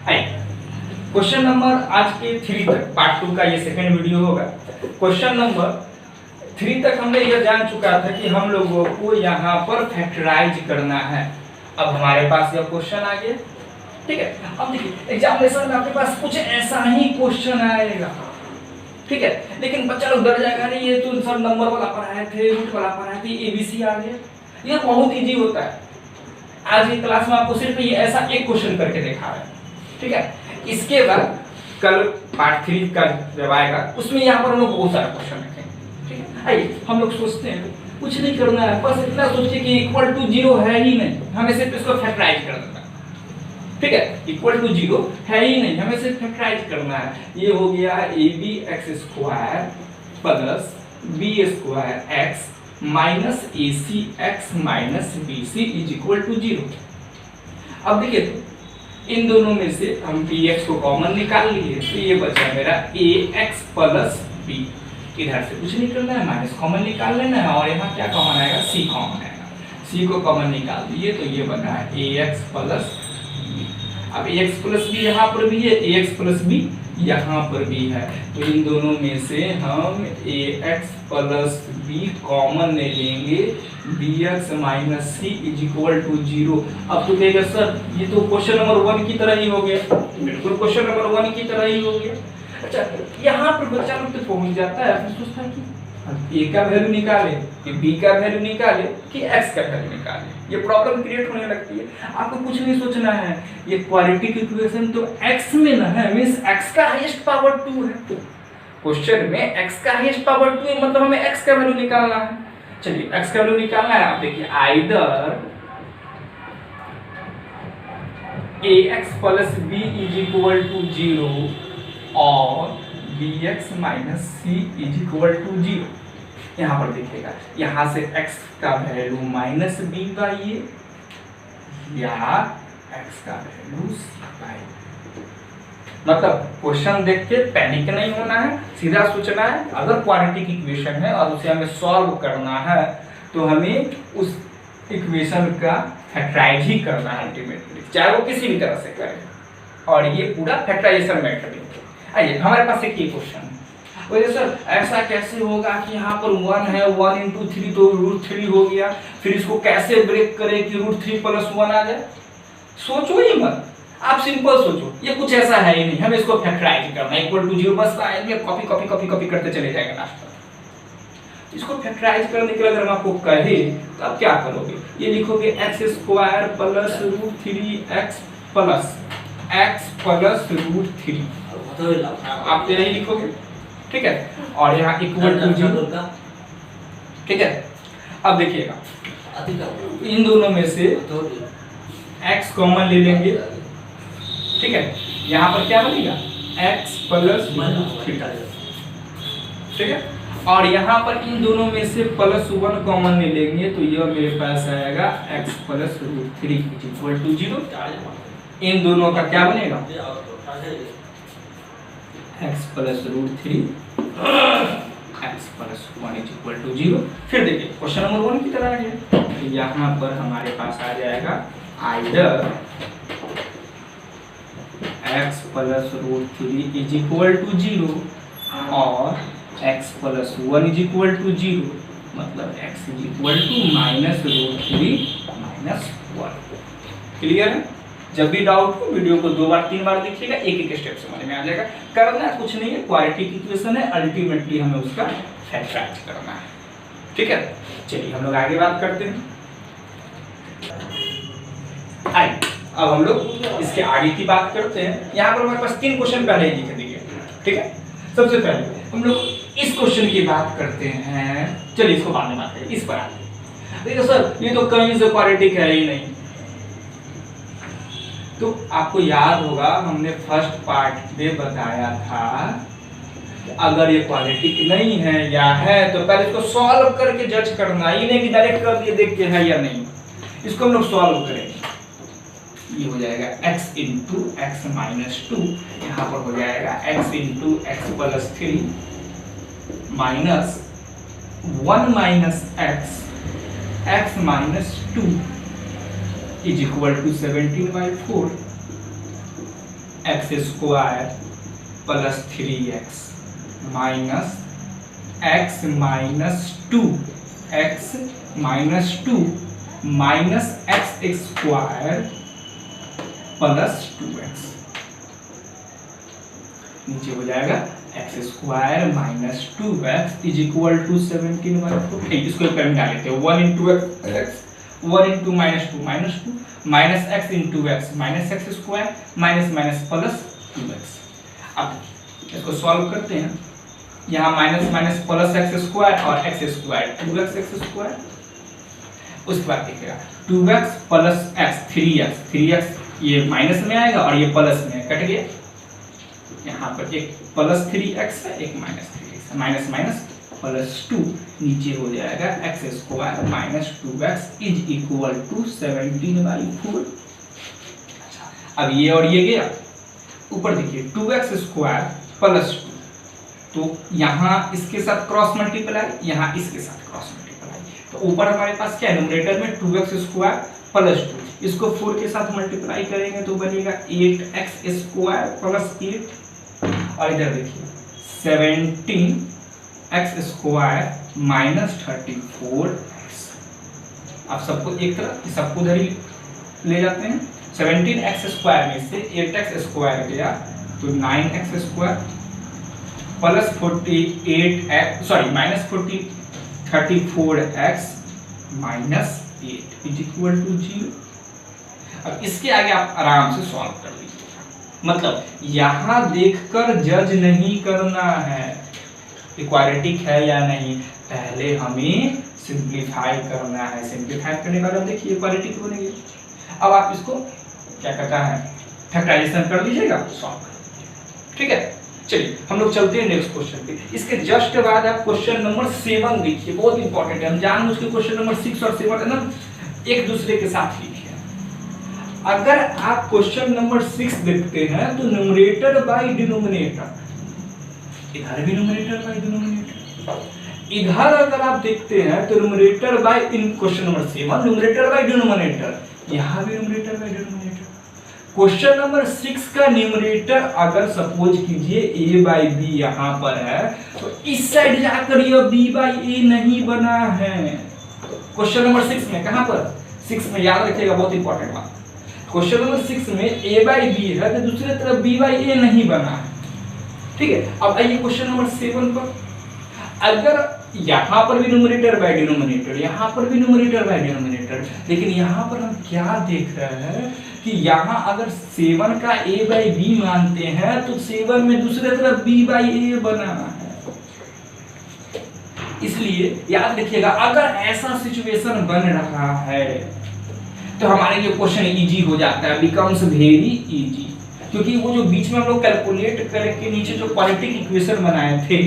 Question number आज के 3 तक, पार्ट 2 का ये सेकंड वीडियो होगा। क्वेश्चन नंबर 3 तक हमने यह जान चुका था कि हम लोगों को यहाँ पर फैक्टराइज करना है। अब हमारे पास यह क्वेश्चन आ गया, ठीक है। अब देखिए एग्जामिनेशन में आपके पास कुछ ऐसा ही क्वेश्चन आएगा, ठीक है। लेकिन बच्चा लोग डर जाएगा, नहीं ये तो सब नंबर वाला पढ़ाए थे, रूट वाला पढ़ाए थे, एबीसी आ गया। ये बहुत इजी होता है। आज की क्लास में आपको सिर्फ ये ऐसा एक क्वेश्चन करके दिखा रहे हैं, ठीक है। इसके बाद कल पार्ट 3 का जब आएगा उसमें यहाँ पर हम लोग बहुत सारा क्वेश्चन रखेंगे, ठीक है। आइए हम लोग सोचते हैं कुछ नहीं करना है, बस इतना सोचिए कि इक्वल टू 0 है ही नहीं, हमें सिर्फ इसको फैक्टराइज कर देना है, ठीक है। इक्वल टू 0 है ही नहीं, हमें सिर्फ फैक्टराइज करना है। ये हो गया abx² plus b² minus acx minus bc is equal to 0। अब देखिए तो इन दोनों में से हम bx को कॉमन निकाल लिए, तो ये बचा मेरा ax प्लस b। इधर से कुछ नहीं करना है, माइनस कॉमन निकाल लेना है, और यहाँ क्या कॉमन आएगा, c कॉमन आएगा। c को कॉमन निकाल दिए तो ये बना है ax प्लस b। अब ax प्लस b यहाँ पर भी है, ax प्लस b यहाँ पर भी है, तो इन दोनों में से हम ax प्लस b कॉमन ले लेंगे, bx minus c is equal to 0। अब तो कहेगा सर ये तो क्वेश्चन नंबर 1 की तरह ही हो गया, बिल्कुल क्वेश्चन नंबर 1 की तरह ही हो गया। अच्छा यहाँ पर बच्चा लोग तो पहुंच जाता है, फिर सोचता है कि a का वैल्यू निकाले कि b का वैल्यू निकाले कि x का वैल्यू निकाले, ये प्रॉब्लम क्रिएट होने लगती है। आपको कुछ नहीं सोचना है, ये क्वाड्रेटिक इक्वेशन तो x में ना है, मींस x का हाईएस्ट पावर 2 है। क्वेश्चन में x का हाईएस्ट पावर 2 है, मतलब हमें x का वैल्यू निकालना है। चलिए x का वैल्यू निकालना है। आप देखिए either ax plus b is equal to 0 और bx minus c is equal to 0। यहाँ पर देखिएगा, यहाँ से x का value minus b by a या x का वैल्यू c बाई। मतलब क्वेश्चन देख के पैनिक नहीं होना है, सीधा सोचना है। अगर क्वाड्रेटिक इक्वेशन है और उसे हमें सॉल्व करना है तो हमें उस इक्वेशन का फैक्टराइज ही करना है अल्टीमेटली, चाहे वो किसी भी तरह से करें, और ये पूरा फैक्टराइजेशन मेथड है। आइए हमारे पास एक ये क्वेश्चन है, वैसे सर ऐसा कैसे होगा कि यहाँ पर 1 है, 1 इंटू 3 तो √3 हो गया, फिर इसको कैसे ब्रेक करें कि √3 प्लस 1 आ जाए। सोचो ही मत, आप सिंपल सोचो, ये कुछ ऐसा है ही नहीं, हमें इसको फैक्टराइज करना है इक्वल टू 0। बस आएंगे कॉपी कॉपी कॉपी कॉपी करते चले जाएगा लास्ट तक। इसको फैक्टराइज करने के लिए अगर हम आपको कहे तो आप क्या करोगे, ये लिखोगे x² plus √3x plus x plus √3, आप यही लिखोगे, ठीक है। और यहाँ इक्वल टू 0, ठीक है। अब देखिएगा इन दोनों में से x कॉमन ले लेंगे, ठीक है। यहाँ पर क्या बनेगा x प्लस √3, ठीक है। और यहाँ पर इन दोनों में से प्लस 1 कॉमन ले लेंगे तो यह मेरे पास आएगा x plus √3 is equal to 0। इन दोनों का क्या बनेगा x plus √3 x plus 1 is equal to 0। फिर देखिए क्वेश्चन नंबर 1 की तरह आ गया, तो यहाँ पर हमारे पास आ जाएगा either x plus √3 is equal to 0 और x plus 1 is equal to 0, मतलब x is equal to minus √3 minus 1। Clear है। जब भी डाउट हो वीडियो को 2 बार 3 बार देखिएगा, एक एक स्टेप समझ में आ जाएगा। करना कुछ नहीं है, क्वाड्रेटिक इक्वेशन है, अल्टीमेटली हमें उसका फैक्टराइज करना है, ठीक है। चलिए हम लोग आगे बात करते हैं। आइए अब हम लोग इसके आगे की बात करते हैं। यहाँ पर हमारे पास 3 क्वेश्चन पहले ही लिख दिए, ठीक है। सबसे पहले हम लोग इस क्वेश्चन की बात करते हैं, चलिए इसको बाद में बात करें। इस पर आते देखो सर ये तो कहीं से क्वाड्रेटिक है ही नहीं, तो आपको याद होगा हमने फर्स्ट पार्ट में बताया था अगर ये क्वाड्रेटिक नहीं है या है तो पहले इसको सॉल्व करके जज करना, ये नहीं कि डायरेक्ट कर दिए देख के है या नहीं। इसको हम लोग सॉल्व करेंगे, ये हो जाएगा x इंटू एक्स माइनस 2, यहाँ पर हो जाएगा x into x plus 3 minus 1 minus x minus 2 is equal to 17/4 x square plus 3x minus x minus 2 minus x square plus 2x नीचे हो जाएगा x square minus 2x is equal to 17/4। इसको एक में डाल लेते हैं 1 into x 1 into minus 2 minus x into x minus x square minus minus plus 2x। अब इसको सॉल्व करते हैं, यहाँ minus minus plus x square और x square 2x x square, उसके बाद देखिएगा 2x प्लस एक्स 3x ये माइनस में आएगा और ये प्लस में कट गया, यहाँ पर एक प्लस 3x है एक माइनस 3x है, माइनस माइनस प्लस 2 नीचे हो जाएगा x square minus 2x is equal to 17/4। अब ये और ये गया, ऊपर देखिए 2x स्क्वायर प्लस 2, तो यहाँ इसके साथ क्रॉस मल्टीप्लाई, यहाँ इसके साथ क्रॉस मल्टीप्लाई, तो ऊपर हमारे पास क्या है न्यूमरेटर में 2x स्क्वायर प्लस 2, इसको 4 के साथ मल्टीप्लाई करेंगे तो बनेगा 8x स्क्वायर प्लस 8, और इधर देखिए 17x स्क्वायर माइनस 34x। आप सबको एक तरह सबको उधर ही ले जाते हैं, 17x स्क्वायर में से 8x स्क्वायर गया तो 9x square plus 48x sorry minus 34x minus 8 is equal to 0। अब इसके आगे आप आराम से सॉल्व कर लीजिए, मतलब यहाँ देखकर जज नहीं करना है इक्वालिटिक है या नहीं, पहले हमें सिंप्लीफाई करना है। सिंप्लीफाई करने के बाद हम देखिए इक्वालिटिक बनेगी। अब आप इसको क्या कहता है फैक्टराइजेशन कर लीजिएगा, सॉल्व कर लीजिएगा, ठीक है। चलिए हम लोग चलते हैं नेक्स्ट क्वेश्चन पे। इसके जस्ट बाद आप क्वेश्चन नंबर 7 देखिए, बहुत इंपॉर्टेंट है। हम जान उसके क्वेश्चन नंबर 6 और 7 है ना एक दूसरे के साथ लिखिए। अगर आप क्वेश्चन नंबर 6 देखते हैं तो न्यूमरेटर बाय डिनोमिनेटर, इधर भी न्यूमरेटर बाय डिनोमिनेटर, इधर अगर आप देखते हैं तो numerator bye in question number 7 numerator by denominator, यहाँ भी numerator by denominator. Question number 6 का न्यूमरेटर अगर सपोज कीजिए a बाई बी यहाँ पर है तो इस साइड जाकर यह b बाई ए नहीं बना है। क्वेश्चन नंबर 6 में कहाँ पर 6 में याद रखिएगा, बहुत इंपॉर्टेंट बात। क्वेश्चन नंबर 6 में a बाई बी है तो दूसरी तरफ b बाई ए नहीं बना है, ठीक है। अब आइए क्वेश्चन नंबर 7 पर, अगर यहाँ पर भी न्यूमरेटर बाय डिनोमिनेटर, यहाँ पर भी न्यूमरेटर बाय डिनोमिनेटर, लेकिन यहाँ पर हम क्या देख रहे हैं कि यहाँ अगर 7 का a बाई बी मानते हैं तो 7 में दूसरे तरफ b बाई ए बना है। इसलिए याद रखिएगा अगर ऐसा सिचुएशन बन रहा है तो हमारे लिए क्वेश्चन इजी हो जाता है, बिकम्स वेरी इजी, क्योंकि वो जो बीच में हम लोग कैलकुलेट करके नीचे जो क्वाड्रेटिक इक्वेशन बनाए थे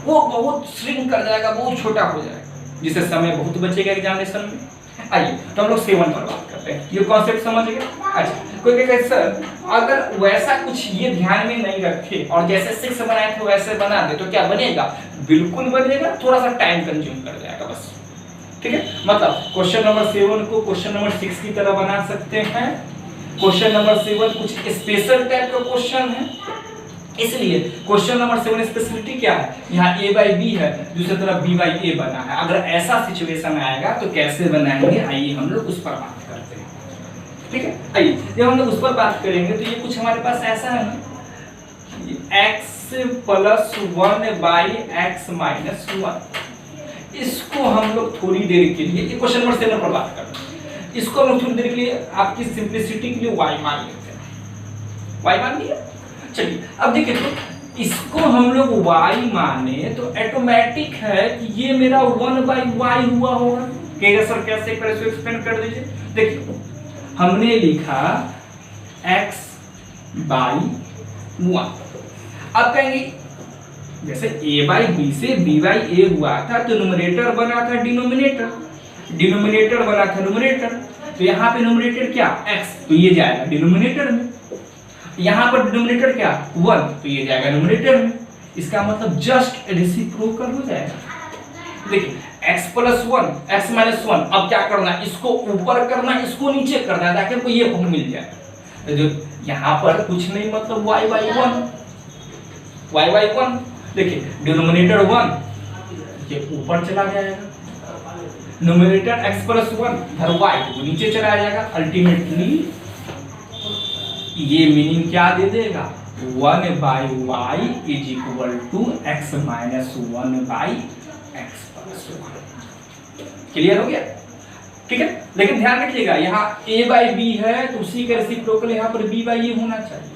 वो बहुत श्रिंक कर जाएगा, बहुत छोटा हो जाएगा, जिससे समय बहुत बचेगा एग्जामिनेशन में। आइए तो हम लोग 7 पर बात करते हैं, ये कॉन्सेप्ट समझ गए। अच्छा कोई कहे सर अगर वैसा कुछ ये ध्यान में नहीं रखे और जैसे 6 बनाए थे वैसे बना दे तो क्या बनेगा, बिल्कुल बनेगा, थोड़ा सा टाइम कंज्यूम कर जाएगा बस, ठीक है। मतलब क्वेश्चन नंबर 7 को क्वेश्चन नंबर 6 की तरह बना सकते हैं। क्वेश्चन नंबर 7 कुछ स्पेशल टाइप का क्वेश्चन है, इसलिए क्वेश्चन नंबर 7 स्पेशलिटी क्या है, यहाँ a बाई बी है दूसरी तरफ b बाई ए बना है। अगर ऐसा सिचुएशन आएगा तो कैसे बनाएंगे, आइए हम लोग उस पर बात करते हैं, ठीक है। आइए जब हम लोग उस पर बात करेंगे तो ये कुछ हमारे पास ऐसा है ना, x plus 1 by x minus 1, इसको हम लोग थोड़ी देर के लिए, ये क्वेश्चन नंबर 7 पर बात करते हैं, इसको हम लोग थोड़ी देर के लिए आपकी सिंप्लिसिटी के लिए y मान लेते हैं। y मान लिया, चलिए अब देखिए तो इसको हम लोग y माने तो ऑटोमेटिक है कि ये मेरा 1 बाई वाई हुआ होगा। कहेगा सर कैसे एक बार एक्सप्लेन कर दीजिए। देखिए हमने लिखा x बाई 1, अब कहेंगे जैसे a बाई बी से b बाई ए हुआ था तो न्यूमरेटर बना था डिनोमिनेटर, डिनोमिनेटर बना था न्यूमरेटर, तो यहाँ पे न्यूमरेटर क्या x, तो ये जाएगा डिनोमिनेटर में, यहाँ पर डिनोमिनेटर क्या 1, तो ये जाएगा न्यूमरेटर में। इसका मतलब जस्ट रेसिप्रोकल हो जाएगा। देखिए x प्लस 1 x माइनस 1, अब क्या करना है, इसको ऊपर करना है, इसको नीचे करना है ताकि आपको ये फॉर्म मिल जाए। तो जो यहाँ पर कुछ नहीं मतलब y बाई 1 देखिए डिनोमिनेटर 1 ये ऊपर चला जाएगा, न्यूमरेटर x प्लस 1 धर y वो नीचे चला जाएगा। अल्टीमेटली ये मीनिंग क्या दे देगा 1 by y is equal to x minus 1 by x plus 1। Clear हो गया? ठीक है, लेकिन ध्यान रखिएगा यहाँ a बाई बी है तो उसी का रेसिप्रोकल यहाँ पर b बाई ए होना चाहिए।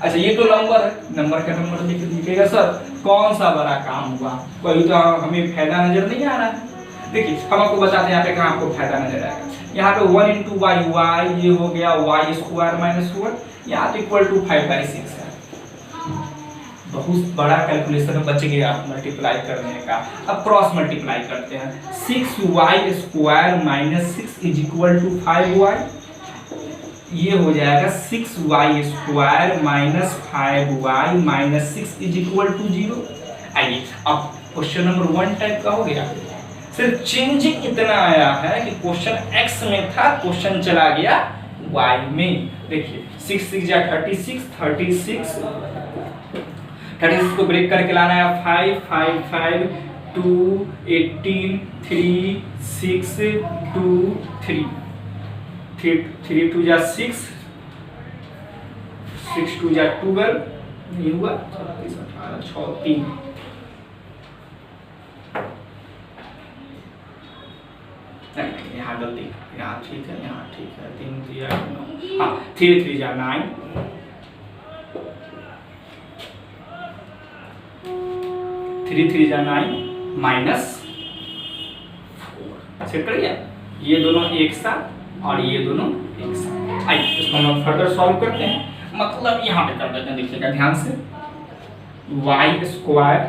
अच्छा ये तो नंबर है, नंबर का नंबर लिख दीजिएगा। सर कौन सा बड़ा काम हुआ, कोई तो हमें फायदा नजर नहीं आ रहा है। देखिए हम आपको बताते हैं यहाँ पे कहाँ आपको फायदा नजर आएगा। यहाँ पे 1 इंटू वाई वाई ये हो गया वाई स्क्वायर माइनस 1 यहाँ तो इक्वल टू 5/6 है। बहुत बड़ा कैलकुलेशन बच गया मल्टीप्लाई करने का। अब क्रॉस मल्टीप्लाई करते हैं 6y square minus 6 is equal to 5y, ये हो जाएगा 6y square minus 5y minus 6 is equal to 0। आइए अब क्वेश्चन नंबर 1 टाइप का हो गया, सिर्फ चेंजिंग इतना आया है कि क्वेश्चन x में था, क्वेश्चन चला गया y में। देखिए 6 6 जा 36 को ब्रेक करके लाना है 5 5 5 2 18 3 6 2 3 3 2 जा 6 6 2 जा 12 नहीं हुआ 36 18 6 3 यहाँ गलती, यहाँ ठीक है, यहाँ ठीक है 3 3 9 हाँ 3 3 जा 9 3 3 जा 9 माइनस 4 सेट कर गया। ये दोनों एक साथ और ये दोनों एक साथ। आइए इसको हम फर्दर सॉल्व करते हैं। मतलब यहाँ पे कर देते हैं, देखिएगा ध्यान से y square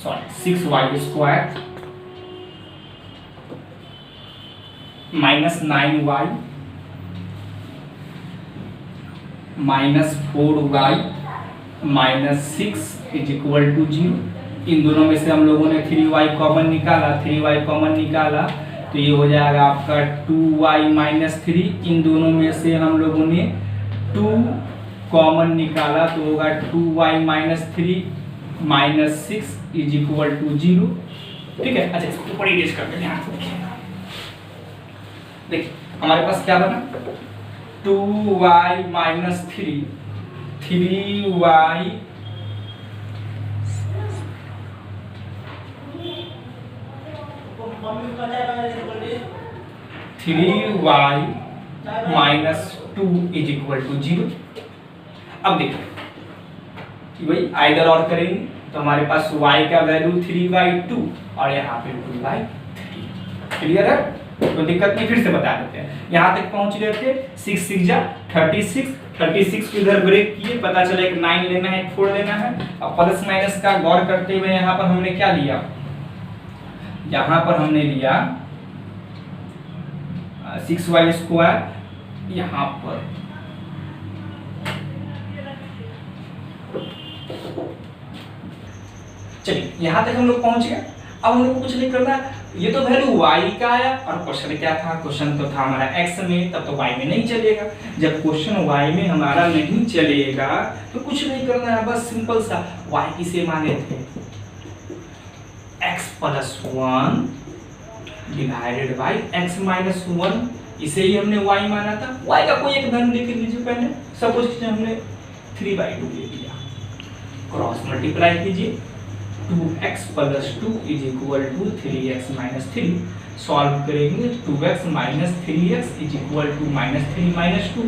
sorry 6y square minus 9y minus 4y minus 6 is equal to 0। इन दोनों में से हम लोगों ने 3y कॉमन निकाला, 3y कॉमन निकाला तो ये हो जाएगा आपका 2y माइनस 3। इन दोनों में से हम लोगों ने 2 कॉमन निकाला तो होगा 2y minus 3 minus 6 is equal to 0। ठीक है, अच्छा इसको ऊपर इरेज करते हैं। देखिए हमारे पास क्या बना 2y minus 3 3y minus 2 is equal to 0। अब देखिए कि भाई आइदर और करेंगे तो हमारे पास y का वैल्यू 3/2 और यहाँ पे 2/3। क्लियर है, तो दिक्कत नहीं, फिर से बता देते हैं। यहाँ तक पहुंच गए थे 6 6 जा 36 को इधर ब्रेक किए, पता चला एक 9 लेना है, एक 4 लेना है। अब प्लस माइनस का गौर करते हुए यहाँ पर हमने क्या लिया, यहाँ पर हमने लिया 6y स्क्वायर, यहाँ पर चलिए यहाँ तक हम लोग पहुंच गए। अब हम लोग को कुछ नहीं करना, ये तो वैल्यू y का आया और क्वेश्चन क्या था, क्वेश्चन तो था हमारा x में, तब तो y में नहीं चलेगा। जब क्वेश्चन y में हमारा नहीं चलेगा तो कुछ नहीं करना है, बस सिंपल सा y किसे माने थे x plus 1 divided by x minus 1, इसे ही हमने y माना था। y का कोई एक धन लिख लीजिए पहले, सपोज कि हमने 3/2 ले लिया, क्रॉस मल्टीप्लाई कीजिए 2x plus 2 is equal to 3x minus 3। Solve करेंगे 2x minus 3x is equal to minus 3 minus 2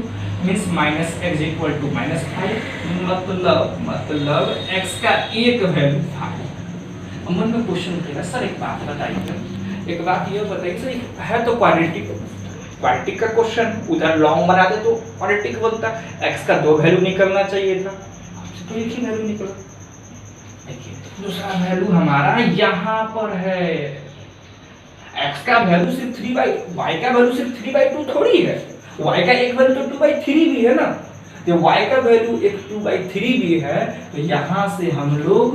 means minus x equal to minus 5। मतलब x का एक वैल्यू 5। मन में क्वेश्चन उठेगा, सर एक बात बताइए, एक बात ये बताइए सर, है तो क्वाड्रेटिक का क्वेश्चन, उधर लॉन्ग बनाते तो क्वाड्रेटिक बनता, x का 2 वैल्यू निकलना चाहिए था, तो एक ही वैल्यू निकला। देखिए दूसरा वैल्यू हमारा यहाँ पर है, x का वैल्यू सिर्फ 3/, y का वैल्यू सिर्फ 3/2 थोड़ी है, y का एक वैल्यू तो 2/3 भी है ना, तो y का वैल्यू एक 2/3 भी है, तो यहाँ से हम लोग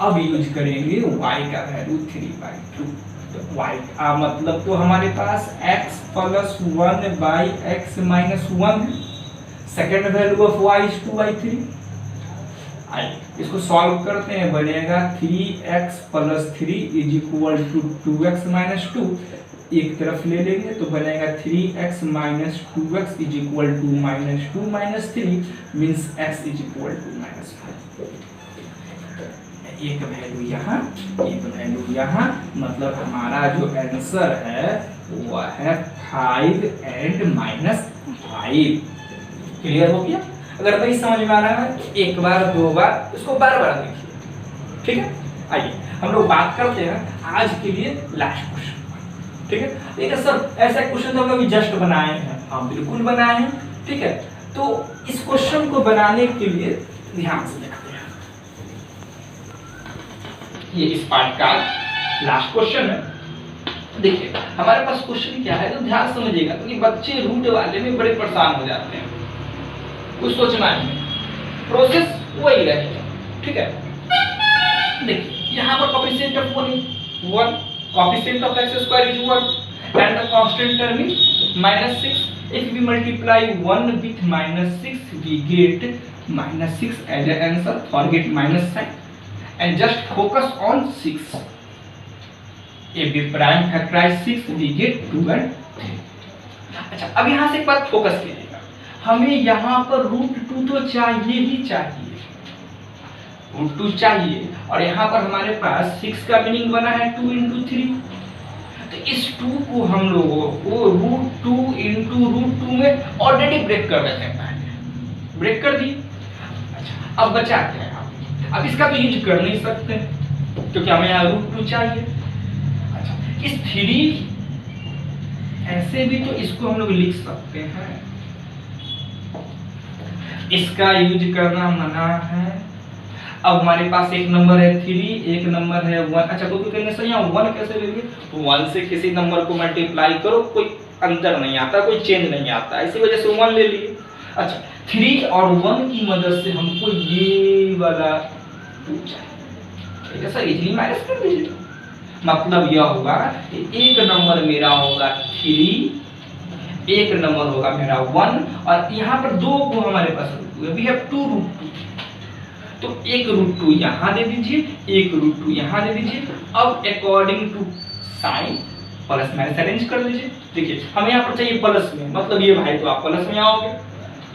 अब यूज करेंगे y का वैल्यू 3/2। तो y का मतलब तो हमारे पास x plus 1 by x minus 1, second value of y is 2/3। आइए इसको सॉल्व करते हैं, बनेगा 3x + 3 = 2x - 2। एक तरफ ले लेंगे तो बनेगा 3x - 2x = -2 - 3 मीन्स x = -5। एक वैल्यू यहाँ, एक वैल्यू यहाँ, मतलब हमारा जो आंसर है वह है 5 और -5। क्लियर हो गया? अगर नहीं समझ में आ रहा है तो एक बार दो बार इसको बार-बार देखिए, ठीक है? आइए हम लोग बात करते हैं आज के लिए लास्ट क्वेश्चन, ठीक है? देखिए सर ऐसा क्वेश्चन तो हम लोग जस्ट बनाए हैं, हाँ बिल्कुल बनाए हैं, ठीक है? तो इस क्वेश्चन को बनाने के लिए ध्यान से देखते हैं, ये इस पार्ट का लास्ट क्वेश्चन है। देखिए हमारे पास क्वेश्चन क्या है तो ध्यान समझिएगा, क्योंकि बच्चे रूट वाले में बड़े परेशान हो जाते हैं, कुछ सोचना नहीं, प्रोसेस वही रहेगा, ठीक है? देखिए यहाँ पर coefficient of 1, coefficient of x² is 1 and the constant term is -6. If we multiply 1 with -6 we get -6 as an answer, forget minus sign and just focus on 6. If we prime factorize 6 we get 2 and 3. अच्छा अब यहाँ से एक बात focus कीजिएगा, हमें यहाँ पर √2 तो चाहिए ही चाहिए, √2 चाहिए, और यहाँ पर हमारे पास 6 का मीनिंग बना है 2 × 3, तो इस 2 को हम लोगों को √2 × √2 में ऑलरेडी ब्रेक कर देते हैं, पहले ब्रेक कर दिए। अच्छा अब बचा क्या है, अब इसका तो यूज कर नहीं सकते क्योंकि हमें यहाँ √2 चाहिए। अच्छा इस 3 ऐसे भी तो इसको हम लोग लिख सकते हैं, इसका यूज करना मना है। अब हमारे पास एक नंबर है 3, एक नंबर है 1। अच्छा तो कहेंगे सर यहाँ 1 कैसे ले लिए, तो 1 से किसी नंबर को मल्टीप्लाई करो, कोई अंतर नहीं आता, कोई चेंज नहीं आता, इसी वजह से 1 ले लिए। अच्छा 3 और 1 की मदद से हमको ये वाला 2 चाहिए, ठीक है सर, इजीली माइनस कर दीजिए। मतलब यह होगा एक नंबर मेरा होगा 3, एक नंबर होगा मेरा 1, और यहाँ पर 2 को हमारे पास वी हैव 2 √2, तो एक √2 यहाँ दे दीजिए, एक √2 यहाँ दे दीजिए। अब according to sign plus minus arrange कर लीजिए। देखिए हमें यहाँ पर चाहिए प्लस में, मतलब ये भाई तो आप प्लस में आओगे,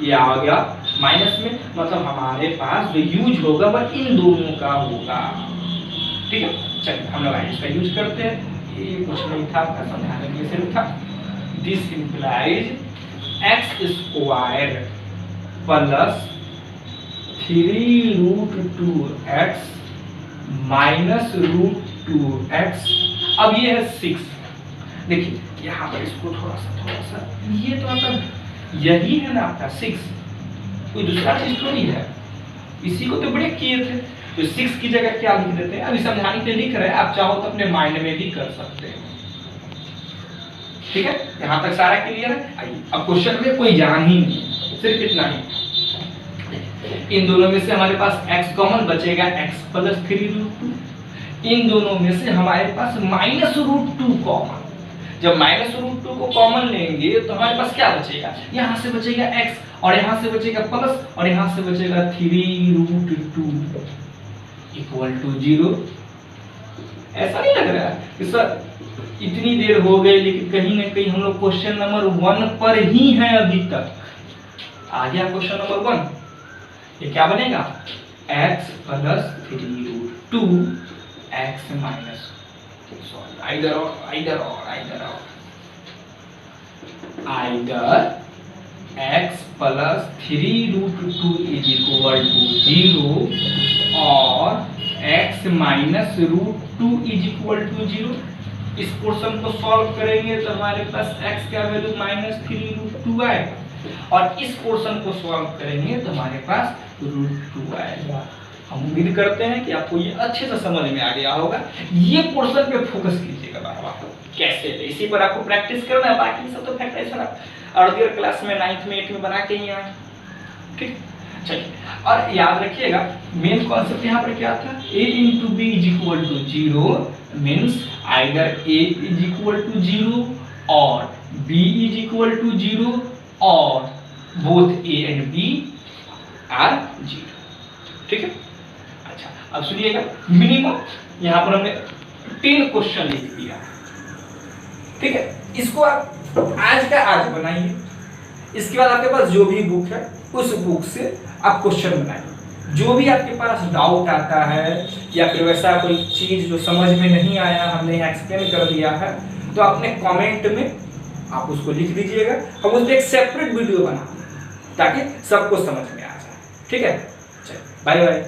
ये आ गया माइनस में, मतलब हमारे पास जो यूज होगा वह इन दोनों का होगा, ठीक है? चलिए हम लोग इसका यूज करते हैं, ये कुछ नहीं था, समझाने के लिए सिर्फ था। This implies x² plus 3√2x minus √2x। अब ये है 6। देखिए यहाँ पर इसको थोड़ा सा ये तो आपका यही है ना आपका 6, कोई दूसरा चीज थोड़ी है, इसी को तो ब्रेक किए थे, तो 6 की जगह क्या लिख देते हैं, अभी समझाने के लिए लिख रहे हैं, आप चाहो तो अपने माइंड में भी कर सकते हैं, ठीक है? यहाँ तक सारा क्लियर है। आइए अब क्वेश्चन में कोई जान ही नहीं, सिर्फ इतना ही, इन दोनों में से हमारे पास x कॉमन बचेगा, x + 3√2, इन दोनों में से हमारे पास -√2 कॉमन, जब -√2 को कॉमन लेंगे तो हमारे पास क्या बचेगा, यहाँ से बचेगा x और यहाँ से बचेगा प्लस और यहाँ से बचेगा 3√2 = 0। ऐसा नहीं लग रहा है कि सर इतनी देर हो गई लेकिन कहीं ना कहीं हम लोग क्वेश्चन नंबर 1 पर ही हैं अभी तक। आ गया क्वेश्चन नंबर 1, ये क्या बनेगा, x + 3√2x minus either x + 3√2 = 0 और x - √2 = 0। इस पोर्शन को सॉल्व करेंगे तो हमारे पास x का वैल्यू -3√2 आएगा और इस पोर्शन को सॉल्व करेंगे तो हमारे पास √2 आएगा। हम उम्मीद करते हैं कि आपको ये अच्छे से समझ में आ गया होगा। ये पोर्शन पे फोकस कीजिएगा बार-बार, कैसे इसी पर आपको प्रैक्टिस करना है, बाकी सब तो फैक्टराइजेशन आप अर्लियर क्लास में 9th में 8th में बना के ही आए, ठीक? चलिए और याद रखिएगा मेन कॉन्सेप्ट यहाँ पर क्या था, a × b = 0 means either a = 0 और b = 0 और both A and B are 0। ठीक है, अच्छा अब सुनिएगा, मिनिमम यहाँ पर हमने 10 क्वेश्चन लिख दिया। ठीक है, इसको आप आज का आज बनाइए, इसके बाद आपके पास जो भी बुक है उस बुक से आप क्वेश्चन बनाइए। जो भी आपके पास डाउट आता है या फिर वैसा कोई चीज जो समझ में नहीं आया, हमने एक्सप्लेन कर दिया है, तो अपने कमेंट में आप उसको लिख दीजिएगा, हम उस पर एक सेपरेट वीडियो बना ताकि सबको समझ में आ जाए। ठीक है, चलिए बाय बाय।